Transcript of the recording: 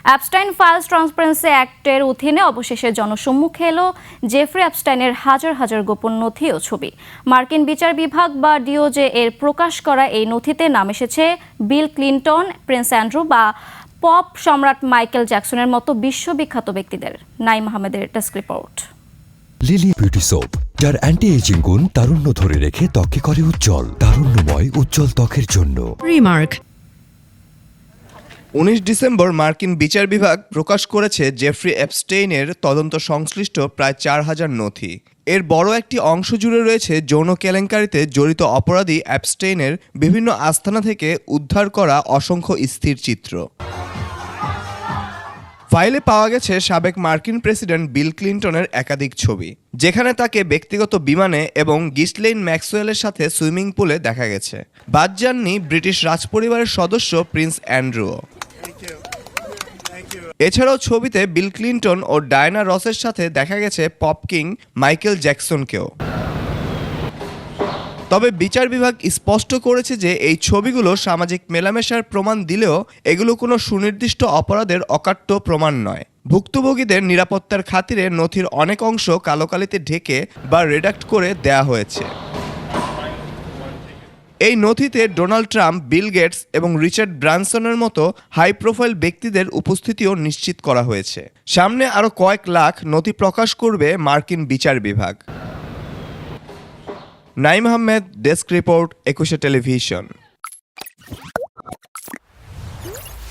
Epstein files transparency অ্যাক্টের অধীনে অবশেষে জনসম্মুখে এলো জেফ্রি অ্যাপস্টাইনের হাজার হাজার গোপন নথি ও ছবি। মার্কিন বিচার বিভাগ বা ডিওজে এর প্রকাশ করা এই নথিতে নাম এসেছে বিল ক্লিনটন, প্রিন্স অ্যান্ড্রু বা পপ সম্রাট মাইকেল জ্যাকসনের মতো বিশ্ববিখ্যাত ব্যক্তিদের। নাইম আহমেদের desk report. Lily beauty soap, যার অ্যান্টি এজিং গুণ তারুণ্য ধরে রেখে ত্বকে করে উজ্জ্বল, তারুণ্যময় উজ্জ্বল ত্বকের জন্য। রিমার্ক। 19 ডিসেম্বর মার্কিন বিচার বিভাগ প্রকাশ করেছে জেফ্রি অ্যাপস্টেইনের তদন্ত সংশ্লিষ্ট প্রায় 4000 নথি। এর বড় একটি অংশ জুড়ে রয়েছে যৌন কেলেঙ্কারিতে জড়িত অপরাধী অ্যাপস্টেইনের বিভিন্ন আস্তানা থেকে উদ্ধার করা অসংখ্য স্থির চিত্র। ফাইলে পাওয়া গেছে সাবেক মার্কিন প্রেসিডেন্ট বিল ক্লিনটনের একাধিক ছবি, যেখানে তাকে ব্যক্তিগত বিমানে এবং গিসলেইন ম্যাক্সওয়েলের সাথে সুইমিং পুলে দেখা গেছে। বাদ যাননি ব্রিটিশ রাজপরিবারের সদস্য প্রিন্স অ্যান্ড্রুও। এছাড়াও ছবিতে বিল ক্লিনটন ও ডায়ানা রসের সাথে দেখা গেছে পপ কিং মাইকেল জ্যাকসনকেও। তবে বিচার বিভাগ স্পষ্ট করেছে যে এই ছবিগুলো সামাজিক মেলামেশার প্রমাণ দিলেও এগুলো কোনো সুনির্দিষ্ট অপরাধের অকাট্য প্রমাণ নয়। ভুক্তভোগীদের নিরাপত্তার খাতিরে নথির অনেক অংশ কালোকালিতে ঢেকে বা রেডাক্ট করে দেয়া হয়েছে। এই নথিতে ডোনাল্ড ট্রাম্প, বিল গেটস এবং রিচার্ড ব্রানসনের মতো হাই প্রোফাইল ব্যক্তিদের উপস্থিতিও নিশ্চিত করা হয়েছে। সামনে আরও কয়েক লাখ নথি প্রকাশ করবে মার্কিন বিচার বিভাগ। Naim Ahmed, desk report, 21 television.